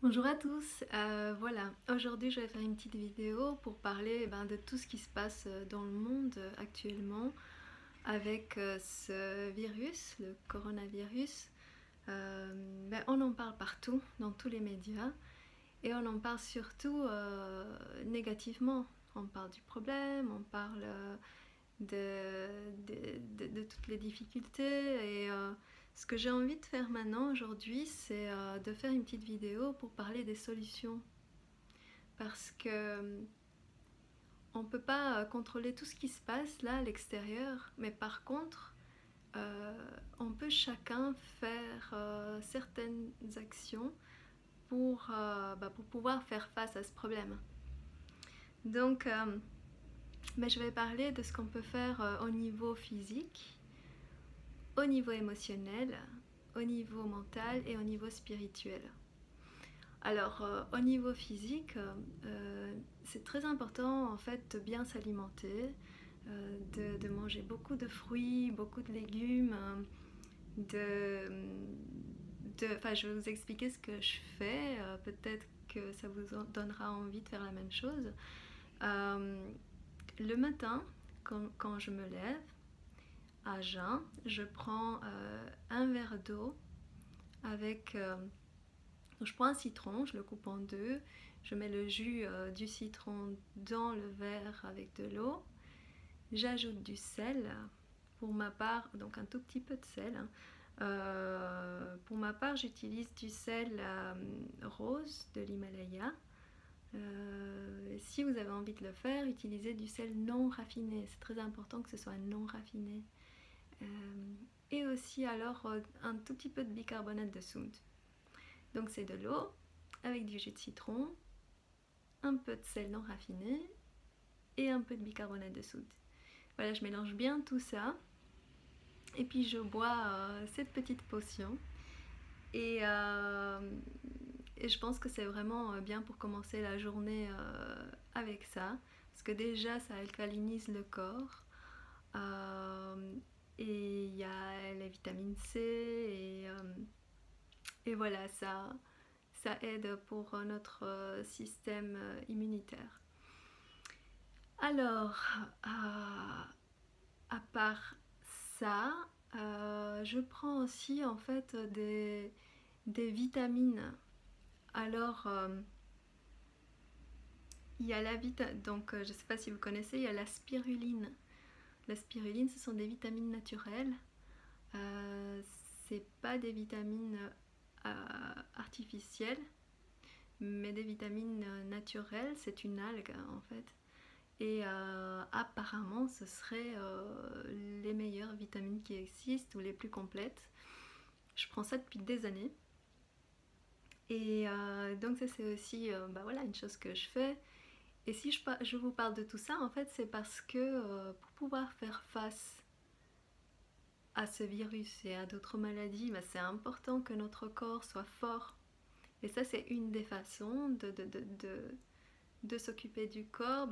Bonjour à tous, voilà, aujourd'hui je vais faire une petite vidéo pour parler de tout ce qui se passe dans le monde actuellement avec ce virus, le coronavirus. On en parle partout, dans tous les médias, et on en parle surtout négativement. On parle du problème, on parle de toutes les difficultés et ce que j'ai envie de faire maintenant aujourd'hui c'est de faire une petite vidéo pour parler des solutions parce que on ne peut pas contrôler tout ce qui se passe là à l'extérieur, mais par contre on peut chacun faire certaines actions pour pouvoir faire face à ce problème. Donc je vais parler de ce qu'on peut faire au niveau physique, au niveau émotionnel, au niveau mental et au niveau spirituel. Alors au niveau physique, c'est très important en fait de bien s'alimenter, de manger beaucoup de fruits, beaucoup de légumes, je vais vous expliquer ce que je fais, peut-être que ça vous donnera envie de faire la même chose. Le matin, quand je me lève, à jeun, je prends un verre d'eau avec... je prends un citron, je le coupe en deux, je mets le jus du citron dans le verre avec de l'eau, j'ajoute du sel, pour ma part, donc un tout petit peu de sel. Pour ma part, j'utilise du sel rose de l'Himalaya. Si vous avez envie de le faire, utilisez du sel non raffiné, c'est très important que ce soit non raffiné. Et aussi alors un tout petit peu de bicarbonate de soude. Donc c'est de l'eau avec du jus de citron, un peu de sel non raffiné et un peu de bicarbonate de soude. Voilà, je mélange bien tout ça et puis je bois cette petite potion et je pense que c'est vraiment bien pour commencer la journée avec ça, parce que déjà ça alcalinise le corps. Et il y a la vitamine C et voilà, ça aide pour notre système immunitaire. Alors, à part ça, je prends aussi en fait des vitamines. Alors, il y a donc je ne sais pas si vous connaissez, il y a la spiruline. La spiruline, ce sont des vitamines naturelles. C'est pas des vitamines artificielles, mais des vitamines naturelles. C'est une algue en fait. Et apparemment, ce seraient les meilleures vitamines qui existent ou les plus complètes. Je prends ça depuis des années. Et donc ça c'est aussi voilà, une chose que je fais. Et si je vous parle de tout ça, en fait, c'est parce que pour pouvoir faire face à ce virus et à d'autres maladies, c'est important que notre corps soit fort. Et ça, c'est une des façons de s'occuper du corps,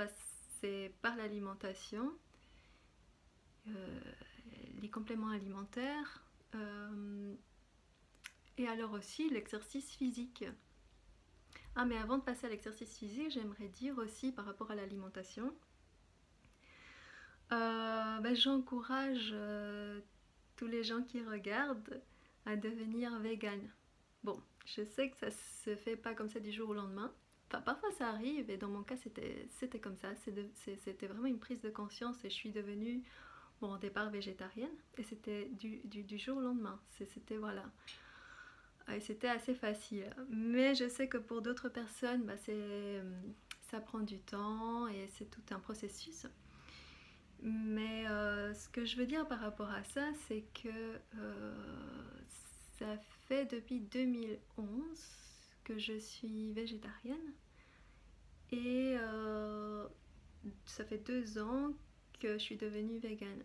c'est par l'alimentation, les compléments alimentaires, et alors aussi l'exercice physique. Ah, mais avant de passer à l'exercice physique, j'aimerais dire aussi par rapport à l'alimentation, j'encourage tous les gens qui regardent à devenir vegan. Bon, je sais que ça se fait pas comme ça du jour au lendemain. Enfin, parfois ça arrive et dans mon cas c'était comme ça. C'était vraiment une prise de conscience et je suis devenue, au départ végétarienne et c'était du jour au lendemain. C'était voilà. Et c'était assez facile. Mais je sais que pour d'autres personnes, ça prend du temps et c'est tout un processus. Mais ce que je veux dire par rapport à ça, c'est que ça fait depuis 2011 que je suis végétarienne et ça fait 2 ans que je suis devenue végane.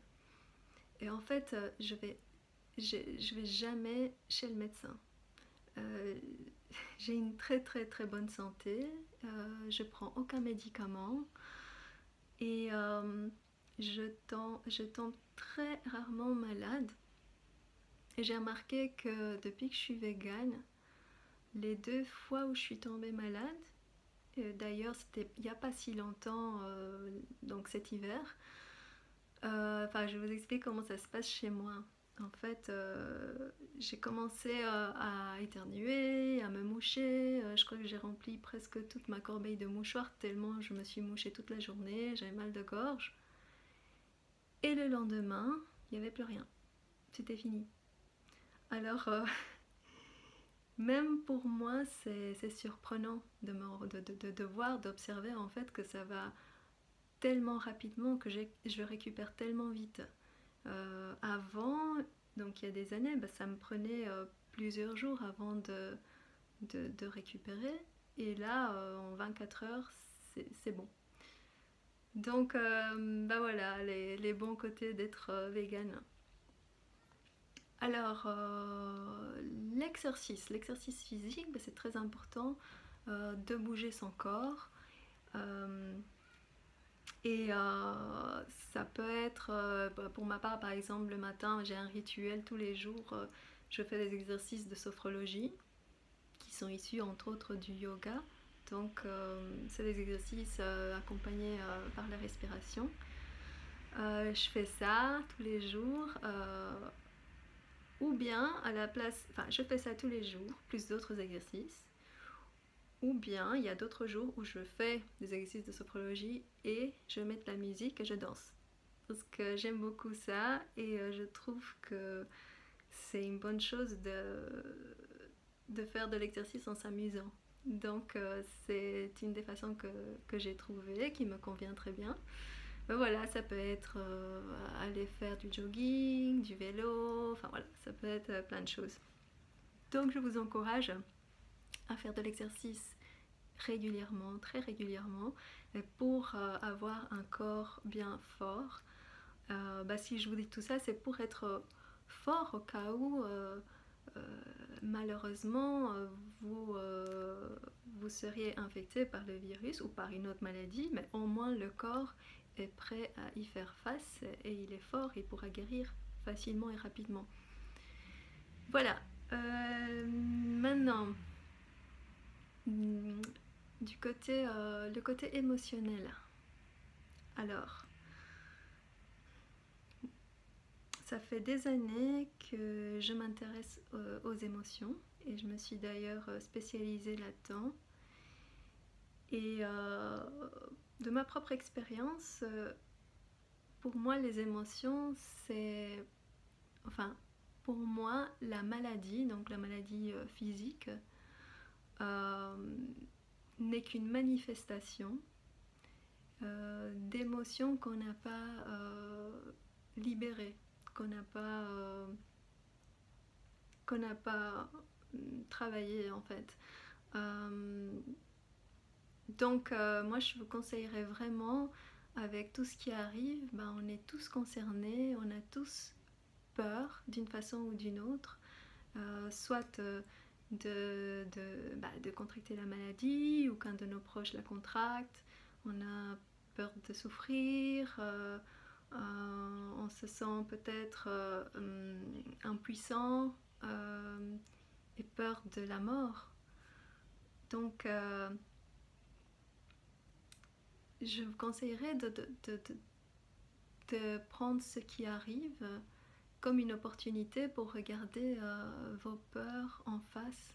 Et en fait, je vais jamais chez le médecin. J'ai une très très très bonne santé, je prends aucun médicament et je tombe très rarement malade. Et j'ai remarqué que depuis que je suis végane, les 2 fois où je suis tombée malade, d'ailleurs c'était il n'y a pas si longtemps, donc cet hiver, enfin je vous explique comment ça se passe chez moi. En fait, j'ai commencé à éternuer, à me moucher. Je crois que j'ai rempli presque toute ma corbeille de mouchoirs tellement je me suis mouchée toute la journée, j'avais mal de gorge. Et le lendemain, il n'y avait plus rien. C'était fini. Alors, même pour moi, c'est surprenant de voir, d'observer en fait que ça va tellement rapidement, que je récupère tellement vite. Avant, donc il y a des années, bah, ça me prenait plusieurs jours avant de récupérer. Et là, en 24 heures, c'est bon. Donc, bah voilà, les bons côtés d'être vegan. Alors, l'exercice physique, bah, c'est très important de bouger son corps. Euh, et ça peut être, pour ma part par exemple, le matin, j'ai un rituel tous les jours. Je fais des exercices de sophrologie qui sont issus entre autres du yoga. Donc, c'est des exercices accompagnés par la respiration. Je fais ça tous les jours. Ou bien à la place, enfin je fais ça tous les jours, plus d'autres exercices. Ou bien il y a d'autres jours où je fais des exercices de sophrologie et je mets de la musique et je danse. Parce que j'aime beaucoup ça et je trouve que c'est une bonne chose de faire de l'exercice en s'amusant. Donc c'est une des façons que j'ai trouvées, qui me convient très bien. Mais voilà, ça peut être aller faire du jogging, du vélo, enfin voilà, ça peut être plein de choses. Donc je vous encourage à faire de l'exercice régulièrement, très régulièrement, pour avoir un corps bien fort. Bah, si je vous dis tout ça, c'est pour être fort au cas où malheureusement vous seriez infecté par le virus ou par une autre maladie, mais au moins le corps est prêt à y faire face et il est fort, il pourra guérir facilement et rapidement. Voilà. Maintenant, le côté émotionnel. Alors, ça fait des années que je m'intéresse aux émotions et je me suis d'ailleurs spécialisée là-dedans. Et de ma propre expérience, pour moi les émotions c'est... Enfin, pour moi la maladie, donc la maladie physique, n'est qu'une manifestation d'émotions qu'on n'a pas libérées, qu'on n'a pas travaillé en fait. Donc moi je vous conseillerais vraiment, avec tout ce qui arrive, ben, on est tous concernés, on a tous peur d'une façon ou d'une autre, soit de contracter la maladie ou qu'un de nos proches la contracte, on a peur de souffrir, on se sent peut-être impuissant et peur de la mort. Donc je vous conseillerais de prendre ce qui arrive comme une opportunité pour regarder vos peurs en face,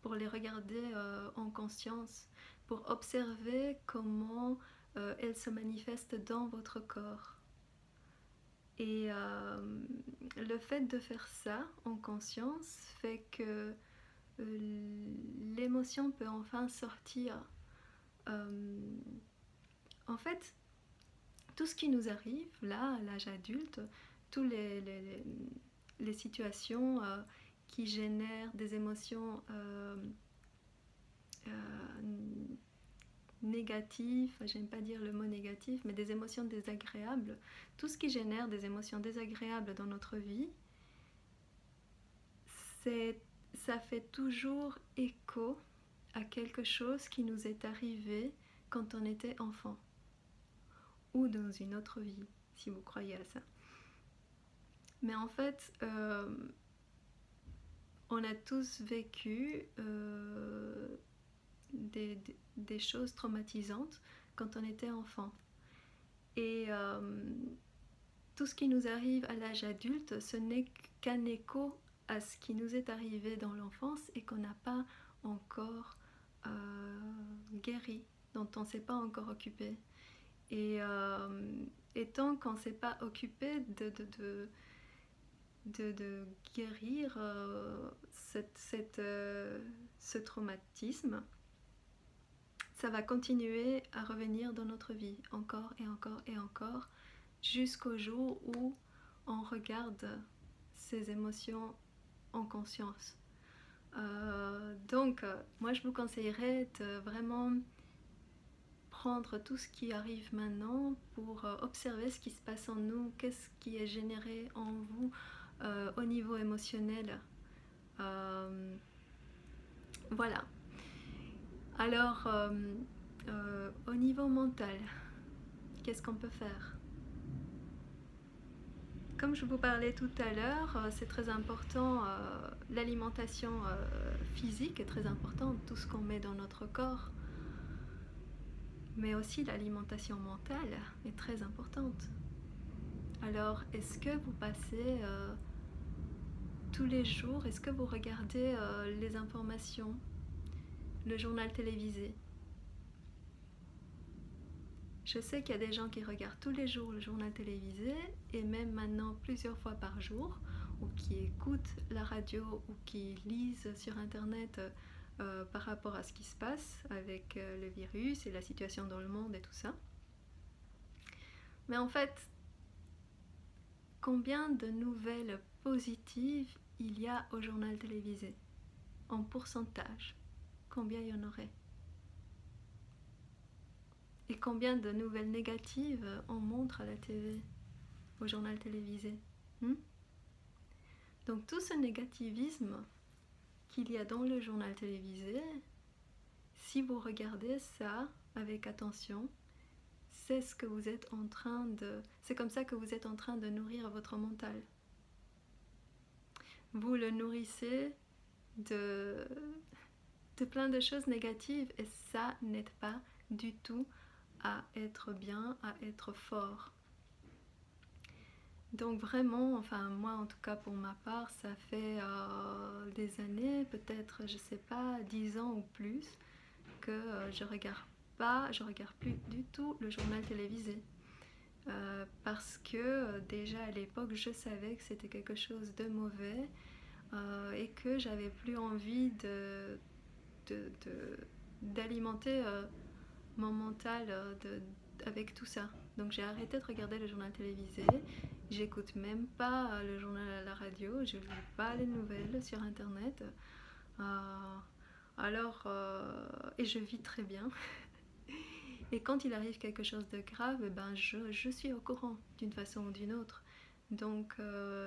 pour les regarder en conscience, pour observer comment elles se manifestent dans votre corps. Et le fait de faire ça en conscience fait que l'émotion peut enfin sortir. En fait, tout ce qui nous arrive là, à l'âge adulte, toutes les situations qui génèrent des émotions négatives, j'aime pas dire le mot négatif, mais des émotions désagréables, tout ce qui génère des émotions désagréables dans notre vie, ça fait toujours écho à quelque chose qui nous est arrivé quand on était enfant ou dans une autre vie, si vous croyez à ça. Mais en fait, on a tous vécu des choses traumatisantes quand on était enfant. Et tout ce qui nous arrive à l'âge adulte, ce n'est qu'un écho à ce qui nous est arrivé dans l'enfance et qu'on n'a pas encore guéri, dont on ne s'est pas encore occupé. Et tant qu'on ne s'est pas occupé de guérir ce traumatisme, ça va continuer à revenir dans notre vie, encore et encore et encore, jusqu'au jour où on regarde ces émotions en conscience. Donc, moi je vous conseillerais de vraiment prendre tout ce qui arrive maintenant pour observer ce qui se passe en nous, qu'est-ce qui est généré en vous au niveau émotionnel. Voilà. Alors, au niveau mental, qu'est-ce qu'on peut faire? Comme je vous parlais tout à l'heure, c'est très important, l'alimentation physique est très importante, tout ce qu'on met dans notre corps. Mais aussi l'alimentation mentale est très importante. Alors, est-ce que vous passez tous les jours, est-ce que vous regardez les informations, le journal télévisé? Je sais qu'il y a des gens qui regardent tous les jours le journal télévisé et même maintenant plusieurs fois par jour, ou qui écoutent la radio ou qui lisent sur internet par rapport à ce qui se passe avec le virus et la situation dans le monde et tout ça. Mais en fait, combien de nouvelles positives il y a au journal télévisé? En pourcentage, combien il y en aurait? Et combien de nouvelles négatives on montre à la TV, au journal télévisé? Donc tout ce négativisme qu'il y a dans le journal télévisé, si vous regardez ça avec attention, c'est ce que vous êtes en train de... C'est comme ça que vous êtes en train de nourrir votre mental. Vous le nourrissez de plein de choses négatives et ça n'aide pas du tout à être bien, à être fort. Donc vraiment, enfin moi en tout cas pour ma part, ça fait des années, peut-être je sais pas, 10 ans ou plus, que je regarde plus du tout le journal télévisé. Parce que déjà à l'époque je savais que c'était quelque chose de mauvais et que j'avais plus envie d'alimenter mon mental avec tout ça. Donc j'ai arrêté de regarder le journal télévisé, j'écoute même pas le journal à la radio, je lis pas les nouvelles sur internet. Et je vis très bien. Et quand il arrive quelque chose de grave, ben je suis au courant d'une façon ou d'une autre. Donc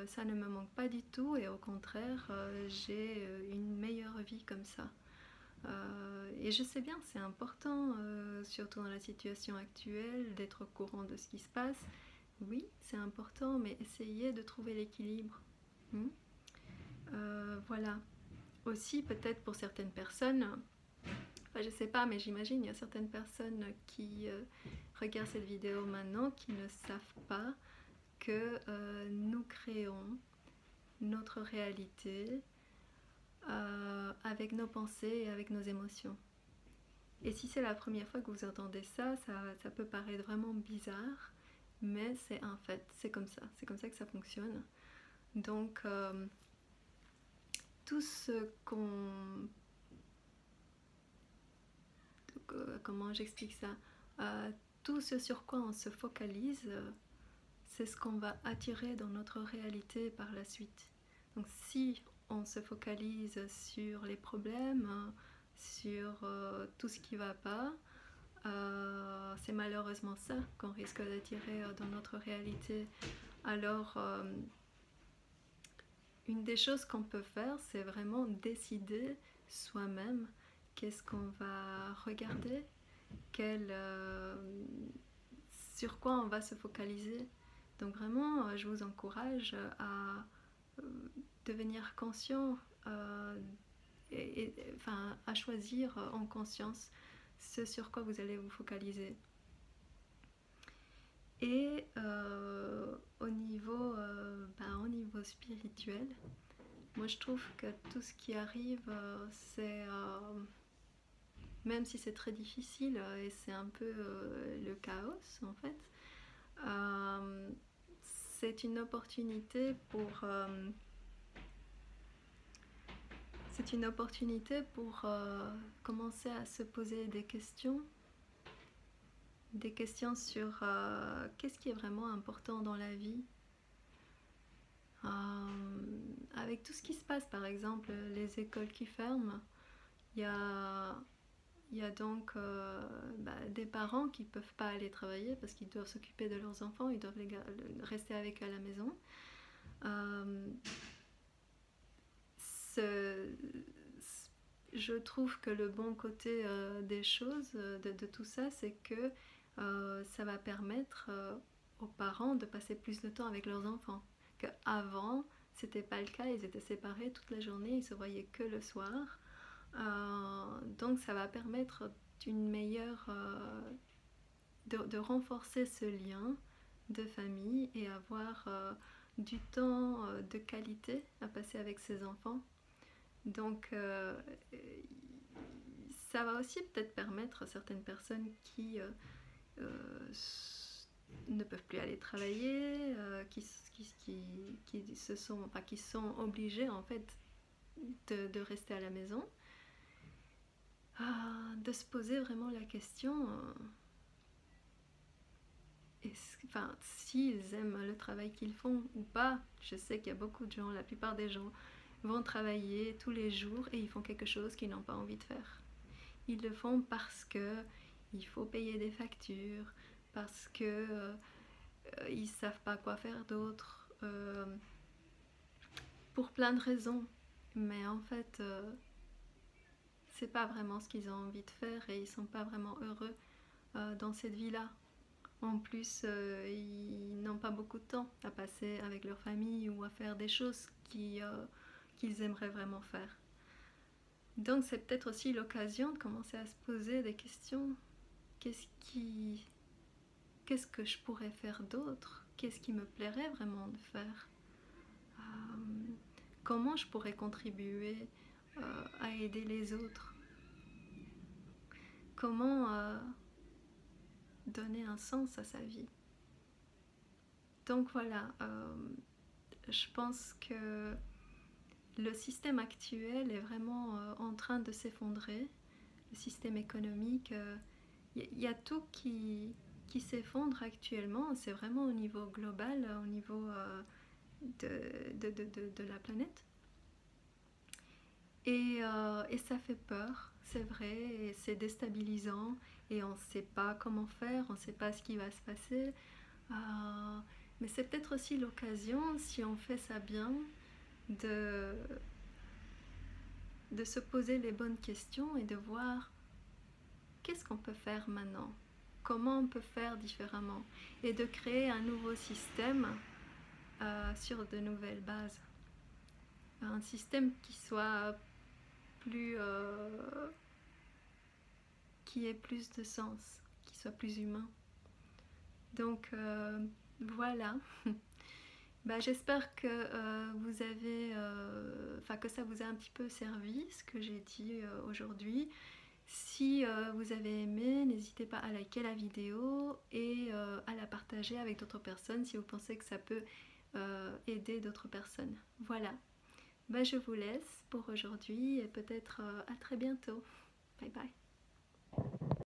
ça ne me manque pas du tout et au contraire, j'ai une meilleure vie comme ça. Et je sais bien, c'est important, surtout dans la situation actuelle, d'être au courant de ce qui se passe. Oui, c'est important, mais essayez de trouver l'équilibre. Voilà. Aussi, peut-être pour certaines personnes, enfin, je sais pas, mais j'imagine il y a certaines personnes qui regardent cette vidéo maintenant qui ne savent pas que nous créons notre réalité avec nos pensées et avec nos émotions. Et si c'est la première fois que vous entendez ça, ça peut paraître vraiment bizarre, mais c'est un fait, c'est comme ça que ça fonctionne. Donc, tout ce qu'on... comment j'explique ça? Tout ce sur quoi on se focalise, c'est ce qu'on va attirer dans notre réalité par la suite. Donc si on se focalise sur les problèmes, sur tout ce qui ne va pas, c'est malheureusement ça qu'on risque d'attirer dans notre réalité. Alors, une des choses qu'on peut faire, c'est vraiment décider soi-même qu'est-ce qu'on va regarder, sur quoi on va se focaliser. Donc vraiment, je vous encourage à devenir conscient enfin, à choisir en conscience ce sur quoi vous allez vous focaliser. Et au niveau spirituel, moi je trouve que tout ce qui arrive, c'est même si c'est très difficile et c'est un peu le chaos en fait, c'est une opportunité pour commencer à se poser des questions sur qu'est-ce qui est vraiment important dans la vie. Avec tout ce qui se passe, par exemple, les écoles qui ferment, il y a donc des parents qui ne peuvent pas aller travailler parce qu'ils doivent s'occuper de leurs enfants, ils doivent rester avec eux à la maison. Je trouve que le bon côté des choses, de tout ça, c'est que ça va permettre aux parents de passer plus de temps avec leurs enfants. Qu'avant, c'était pas le cas, ils étaient séparés toute la journée, ils se voyaient que le soir. Donc ça va permettre d'une meilleure de renforcer ce lien de famille et avoir du temps de qualité à passer avec ses enfants. Donc ça va aussi peut-être permettre à certaines personnes qui ne peuvent plus aller travailler, qui sont obligées en fait de rester à la maison, de se poser vraiment la question s'ils aiment le travail qu'ils font ou pas. Je sais qu'il y a beaucoup de gens, la plupart des gens vont travailler tous les jours et ils font quelque chose qu'ils n'ont pas envie de faire. Ils le font parce que il faut payer des factures, parce que ils savent pas quoi faire d'autre, pour plein de raisons. Mais en fait, c'est pas vraiment ce qu'ils ont envie de faire et ils sont pas vraiment heureux dans cette vie-là. En plus, ils n'ont pas beaucoup de temps à passer avec leur famille ou à faire des choses qu'ils aimeraient vraiment faire. Donc c'est peut-être aussi l'occasion de commencer à se poser des questions. Qu'est-ce que je pourrais faire d'autre? Qu'est-ce qui me plairait vraiment de faire? Comment je pourrais contribuer à aider les autres? Comment donner un sens à sa vie? Donc voilà, je pense que le système actuel est vraiment en train de s'effondrer. Le système économique, y a tout qui s'effondre actuellement. C'est vraiment au niveau global, au niveau de la planète. Et ça fait peur, c'est vrai, et c'est déstabilisant, et on ne sait pas comment faire, on ne sait pas ce qui va se passer. Mais c'est peut-être aussi l'occasion, si on fait ça bien, de se poser les bonnes questions et de voir qu'est-ce qu'on peut faire maintenant, comment on peut faire différemment, et de créer un nouveau système sur de nouvelles bases. Un système qui soit plus... qui ait plus de sens, qui soit plus humain. Donc voilà. J'espère que vous avez, que ça vous a un petit peu servi ce que j'ai dit aujourd'hui. Si vous avez aimé, n'hésitez pas à liker la vidéo et à la partager avec d'autres personnes si vous pensez que ça peut aider d'autres personnes. Voilà. Je vous laisse pour aujourd'hui et peut-être à très bientôt. Bye bye.